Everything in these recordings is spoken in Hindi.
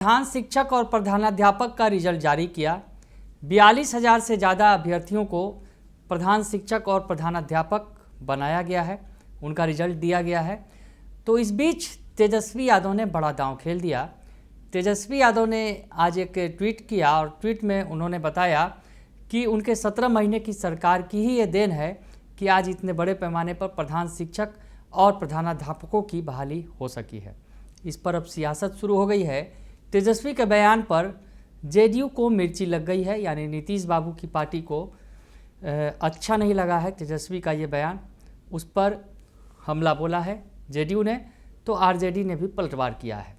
प्रधान शिक्षक और प्रधानाध्यापक का रिजल्ट जारी किया। 42,000 से ज़्यादा अभ्यर्थियों को प्रधान शिक्षक और प्रधानाध्यापक बनाया गया है, उनका रिजल्ट दिया गया है। तो इस बीच तेजस्वी यादव ने बड़ा दांव खेल दिया। तेजस्वी यादव ने आज एक ट्वीट किया और ट्वीट में उन्होंने बताया कि उनके 17 महीने की सरकार की ही ये देन है कि आज इतने बड़े पैमाने पर प्रधान शिक्षक और प्रधानाध्यापकों की बहाली हो सकी है। इस पर अब सियासत शुरू हो गई है। तेजस्वी के बयान पर जेडीयू को मिर्ची लग गई है, यानी नीतीश बाबू की पार्टी को अच्छा नहीं लगा है तेजस्वी का ये बयान। उस पर हमला बोला है जेडीयू ने, तो आरजेडी ने भी पलटवार किया है।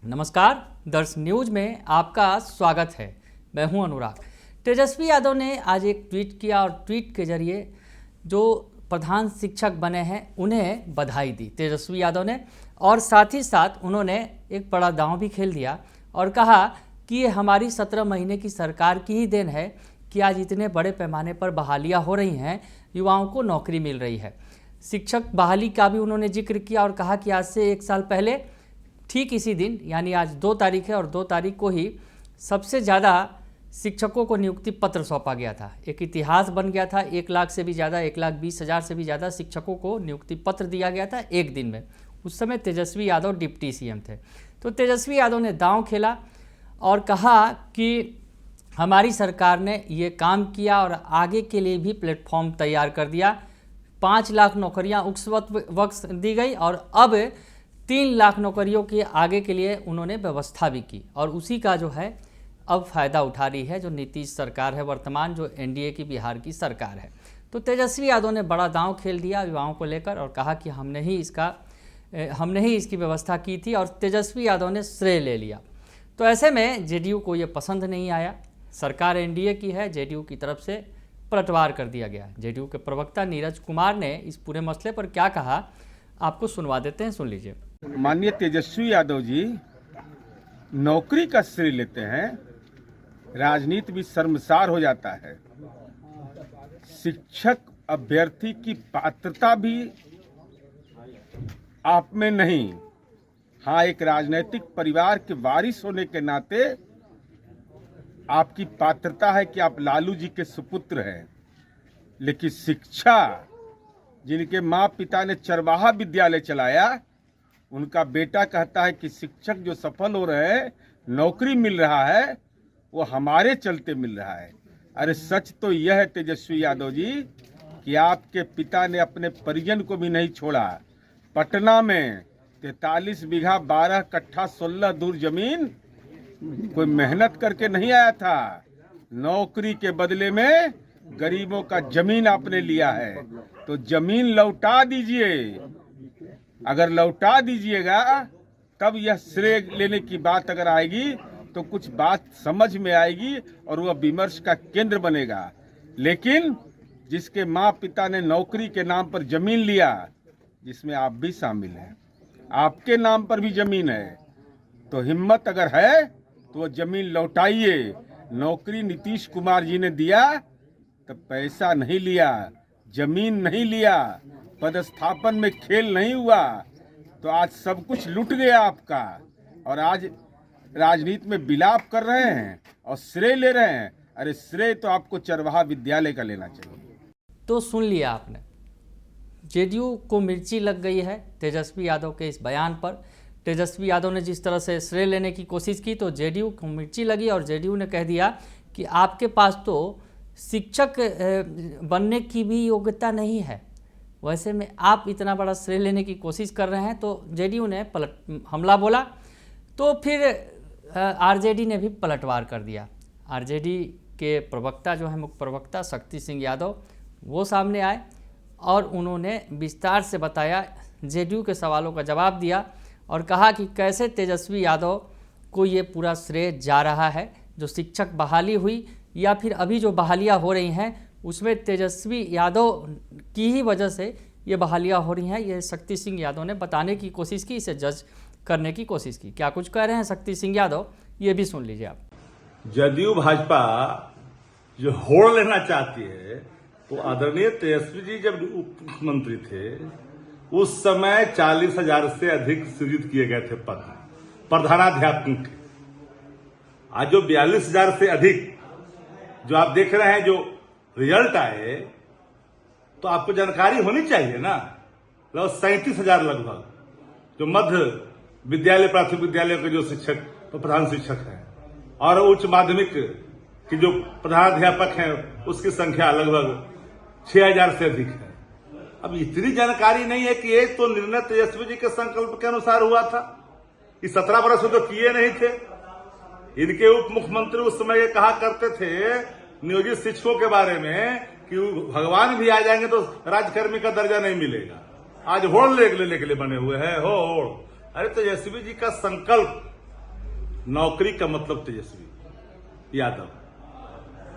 नमस्कार, दर्श न्यूज में आपका स्वागत है। मैं हूं अनुराग। तेजस्वी यादव ने आज एक ट्वीट किया और ट्वीट के जरिए जो प्रधान शिक्षक बने हैं उन्हें बधाई दी तेजस्वी यादव ने, और साथ ही साथ उन्होंने एक बड़ा दांव भी खेल दिया और कहा कि ये हमारी 17 महीने की सरकार की ही देन है कि आज इतने बड़े पैमाने पर बहालियां हो रही हैं, युवाओं को नौकरी मिल रही है। शिक्षक बहाली का भी उन्होंने जिक्र किया और कहा कि आज से 1 साल पहले ठीक इसी दिन, यानी आज 2 तारीख है और 2 तारीख को ही सबसे ज़्यादा शिक्षकों को नियुक्ति पत्र सौंपा गया था। एक इतिहास बन गया था। 1 लाख से भी ज़्यादा, 1,20,000 से भी ज़्यादा शिक्षकों को नियुक्ति पत्र दिया गया था एक दिन में। उस समय तेजस्वी यादव डिप्टी सीएम थे। तो तेजस्वी यादव ने दांव खेला और कहा कि हमारी सरकार ने ये काम किया और आगे के लिए भी प्लेटफॉर्म तैयार कर दिया। 5 लाख नौकरियां उस वक्त दी गई और अब 3 लाख नौकरियों के आगे के लिए उन्होंने व्यवस्था भी की, और उसी का जो है अब फ़ायदा उठा रही है जो नीतीश सरकार है वर्तमान, जो एनडीए की बिहार की सरकार है। तो तेजस्वी यादव ने बड़ा दांव खेल दिया युवाओं को लेकर और कहा कि हमने ही इसकी व्यवस्था की थी, और तेजस्वी यादव ने श्रेय ले लिया। तो ऐसे में जेडीयू को ये पसंद नहीं आया। सरकार एनडीए की है, जेडीयू की तरफ से पलटवार कर दिया गया। जेडीयू के प्रवक्ता नीरज कुमार ने इस पूरे मसले पर क्या कहा, आपको सुनवा देते हैं, सुन लीजिए। माननीय तेजस्वी यादव जी नौकरी का श्रेय लेते हैं, राजनीति भी शर्मसार हो जाता है। शिक्षक अभ्यर्थी की पात्रता भी आप में नहीं। हाँ, एक राजनीतिक परिवार के वारिस होने के नाते आपकी पात्रता है कि आप लालू जी के सुपुत्र हैं, लेकिन शिक्षा जिनके माँ पिता ने चरवाहा विद्यालय चलाया, उनका बेटा कहता है कि शिक्षक जो सफल हो रहे हैं, नौकरी मिल रहा है, वो हमारे चलते मिल रहा है। अरे सच तो यह है तेजस्वी यादव जी कि आपके पिता ने अपने परिजन को भी नहीं छोड़ा। पटना में 43 बीघा 12 कट्ठा 16 दूर जमीन कोई मेहनत करके नहीं आया था, नौकरी के बदले में गरीबों का जमीन आपने लिया है। तो जमीन लौटा दीजिए। अगर लौटा दीजिएगा तब यह श्रेय लेने की बात अगर आएगी तो कुछ बात समझ में आएगी और वह विमर्श का केंद्र बनेगा। लेकिन जिसके माँ पिता ने नौकरी के नाम पर जमीन लिया, जिसमें आप भी शामिल हैं, आपके नाम पर भी जमीन है, तो हिम्मत अगर है तो वो जमीन लौटाइए। नौकरी नीतीश कुमार जी ने दिया तो पैसा नहीं लिया, जमीन नहीं लिया, पदस्थापन में खेल नहीं हुआ। तो आज सब कुछ लुट गया आपका, और आज राजनीति में विलाप कर रहे हैं और श्रेय ले रहे हैं। अरे श्रेय तो आपको चरवाहा विद्यालय का लेना चाहिए। तो सुन लिया आपने, जेडीयू को मिर्ची लग गई है तेजस्वी यादव के इस बयान पर। तेजस्वी यादव ने जिस तरह से श्रेय लेने की कोशिश की तो जेडीयू को मिर्ची लगी, और जेडीयू ने कह दिया कि आपके पास तो शिक्षक बनने की भी योग्यता नहीं है, वैसे में आप इतना बड़ा श्रेय लेने की कोशिश कर रहे हैं। तो जेडीयू ने हमला बोला, तो फिर आरजेडी ने भी पलटवार कर दिया। आरजेडी के प्रवक्ता जो है, मुख्य प्रवक्ता शक्ति सिंह यादव, वो सामने आए और उन्होंने विस्तार से बताया, जेडीयू के सवालों का जवाब दिया और कहा कि कैसे तेजस्वी यादव को ये पूरा श्रेय जा रहा है। जो शिक्षक बहाली हुई या फिर अभी जो बहालियाँ हो रही हैं, उसमें तेजस्वी यादव की ही वजह से ये बहालियाँ हो रही हैं। ये शक्ति सिंह यादव ने बताने की कोशिश की, इसे जज करने की कोशिश की। क्या कुछ कह रहे हैं शक्ति सिंह यादव, ये भी सुन लीजिए आप। जदयू भाजपा जो होड़ लेना चाहती है, तो आदरणीय तेजस्वी जी जब उप मुख्यमंत्री थे उस समय 40,000 से अधिक सृजित किए गए थे पद प्रधानाध्यापक के। आज जो 42,000 से अधिक जो आप देख रहे हैं, जो रिजल्ट आए, तो आपको जानकारी होनी चाहिए ना। लगभग 37,000 लगभग जो मध्य विद्यालय, प्राथमिक विद्यालय के जो शिक्षक तो प्रधान शिक्षक हैं, और उच्च माध्यमिक के जो प्रधानाध्यापक हैं उसकी संख्या लगभग 6,000 से अधिक है। अब इतनी जानकारी नहीं है कि ये तो निर्णय तेजस्वी जी के संकल्प के अनुसार हुआ था। ये 17 वर्ष में तो किए नहीं थे। इनके उप मुख्यमंत्री उस समय ये कहा करते थे नियोजित शिक्षकों के बारे में कि भगवान भी आ जाएंगे तो राजकर्मी का दर्जा नहीं मिलेगा। आज होड़ लेने के लिए बने हुए हैं, होड़। अरे तेजस्वी जी का संकल्प, नौकरी का मतलब तेजस्वी यादव,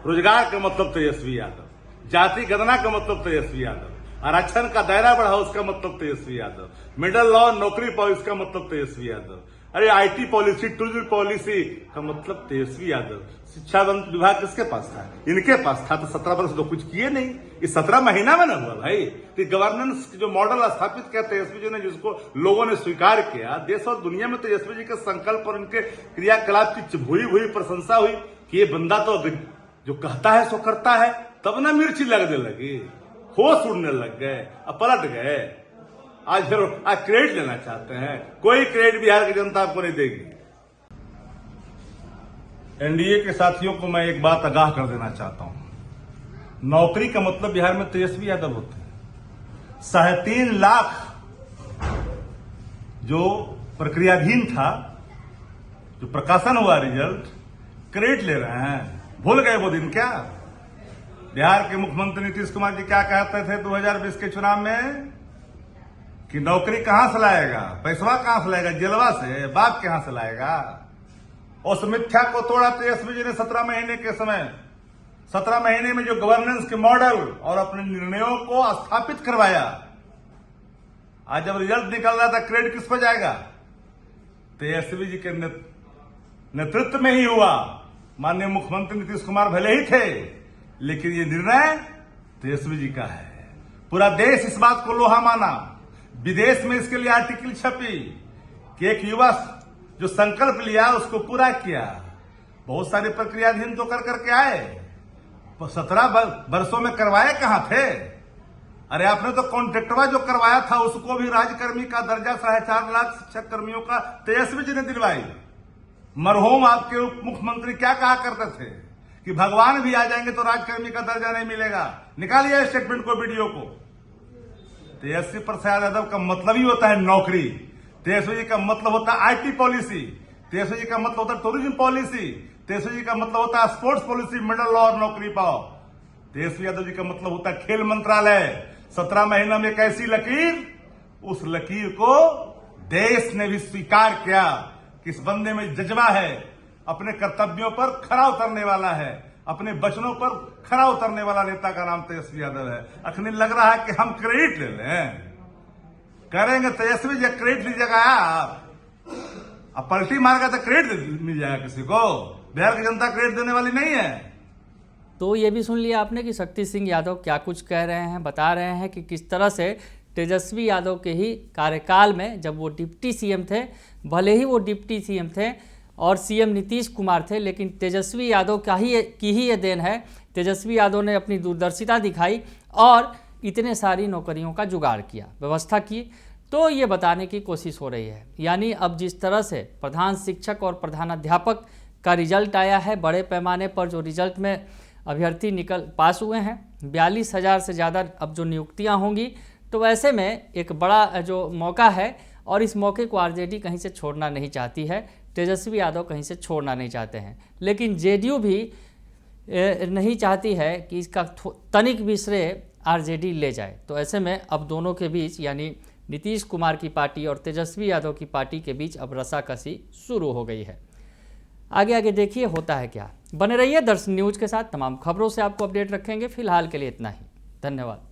रोजगार का मतलब तेजस्वी यादव, जाति गणना का मतलब तेजस्वी यादव, आरक्षण का दायरा बढ़ाओ उसका मतलब तेजस्वी यादव, मिडिल लॉ नौकरी पॉलिसी का मतलब तेजस्वी यादव, अरे आईटी पॉलिसी, टूरिज्म पॉलिसी का मतलब तेजस्वी यादव। शिक्षा विभाग किसके पास था? इनके पास था। तो 17 वर्ष तो कुछ किए नहीं, इस 17 महीना में ना हुआ भाई। तो गवर्नेंस जो मॉडल स्थापित किया तेजस्वी जी ने, जिसको लोगों ने स्वीकार किया, देश और दुनिया में तेजस्वी जी के संकल्प और उनके क्रियाकलाप की भूरी प्रशंसा हुई कि ये बंदा तो जो कहता है सो करता है। तब ना मिर्ची लगने लगी, होश उड़ने लग गए, अब पलट गए। आज क्रेडिट लेना चाहते हैं। कोई क्रेडिट बिहार की जनता आपको नहीं देगी। एनडीए के साथियों को मैं एक बात आगाह कर देना चाहता हूं। नौकरी का मतलब बिहार में तेजस्वी यादव होते हैं। 3.5 लाख जो प्रक्रियाधीन था, जो प्रकाशन हुआ रिजल्ट, क्रेडिट ले रहे हैं। भूल गए वो दिन क्या? बिहार के मुख्यमंत्री नीतीश कुमार जी क्या कहते थे 2020 के चुनाव में कि नौकरी कहां से लाएगा, पैसवा कहां से लाएगा? जेलवा से, बाप के यहां से लाएगा। उस मिथ्या को तोड़ा तेजस्वी जी ने 17 महीने के समय। 17 महीने में जो गवर्नेंस के मॉडल और अपने निर्णयों को स्थापित करवाया। आज जब रिजल्ट निकल रहा था, क्रेडिट किस पर जाएगा? तेजस्वी जी के नेतृत्व में ही हुआ। माननीय मुख्यमंत्री नीतीश कुमार भले ही थे, लेकिन ये निर्णय तेजस्वी जी का है। पूरा देश इस बात को लोहा माना। विदेश में इसके लिए आर्टिकल छपी कि एक युवा जो संकल्प लिया उसको पूरा किया। बहुत सारी प्रक्रियाधीन तो कर करके आए, 17 वर्षों में करवाए कहां थे? अरे आपने तो कॉन्ट्रैक्टवा जो करवाया था उसको भी राजकर्मी का दर्जा 4.5 लाख शिक्षक कर्मियों का तेजस्वी जी ने दिलवाई। मरहूम आपके उप मुख्यमंत्री क्या कहा करते थे कि भगवान भी आ जाएंगे तो राजकर्मी का दर्जा नहीं मिलेगा। निकालिए स्टेटमेंट को, वीडियो को। तेजस्वी प्रसाद यादव का मतलब ही होता है नौकरी। तेजस्वी जी का मतलब होता है आईटी पॉलिसी। तेजस्वी जी का मतलब होता है टूरिज्म पॉलिसी। तेजस्वी जी का मतलब होता है स्पोर्ट्स पॉलिसी, मिडिल लॉ और नौकरी पाओ। तेजस्वी यादव जी का मतलब होता है खेल मंत्रालय। 17 महीनों में एक ऐसी लकीर, उस लकीर को देश ने भी स्वीकार किया कि इस बंदे में जज्बा है, अपने कर्तव्यों पर खरा उतरने वाला है, अपने वचनों पर खरा उतरने वाला नेता का नाम तेजस्वी यादव है। अखनी लग रहा है कि हम क्रेडिट ले लें, करेंगे तेजस्वी जी क्रेडिट लीजिएगा आप। अब पलटी मारेगा तो क्रेडिट मिल जाएगा किसी को। बिहार की जनता क्रेडिट देने वाली नहीं है। तो ये भी सुन लिया आपने कि शक्ति सिंह यादव क्या कुछ कह रहे हैं, बता रहे हैं कि किस तरह से तेजस्वी यादव के ही कार्यकाल में, जब वो डिप्टी सीएम थे, भले ही वो डिप्टी सीएम थे और सीएम नीतीश कुमार थे, लेकिन तेजस्वी यादव की ही ये देन है। तेजस्वी यादव ने अपनी दूरदर्शिता दिखाई और इतने सारी नौकरियों का जुगाड़ किया, व्यवस्था की। तो ये बताने की कोशिश हो रही है, यानी अब जिस तरह से प्रधान शिक्षक और प्रधानाध्यापक का रिजल्ट आया है, बड़े पैमाने पर जो रिजल्ट में अभ्यर्थी पास हुए हैं, 42,000 से ज़्यादा अब जो नियुक्तियां होंगी, तो वैसे में एक बड़ा जो मौका है और इस मौके को आरजेडी कहीं से छोड़ना नहीं चाहती है, तेजस्वी यादव कहीं से छोड़ना नहीं चाहते हैं, लेकिन जेडीयू भी नहीं चाहती है कि इसका तनिक भी श्रेय आरजेडी ले जाए। तो ऐसे में अब दोनों के बीच, यानी नीतीश कुमार की पार्टी और तेजस्वी यादव की पार्टी के बीच अब रसाकसी शुरू हो गई है। आगे आगे देखिए होता है क्या। बने रहिए दर्शन न्यूज के साथ, तमाम खबरों से आपको अपडेट रखेंगे। फिलहाल के लिए इतना ही, धन्यवाद।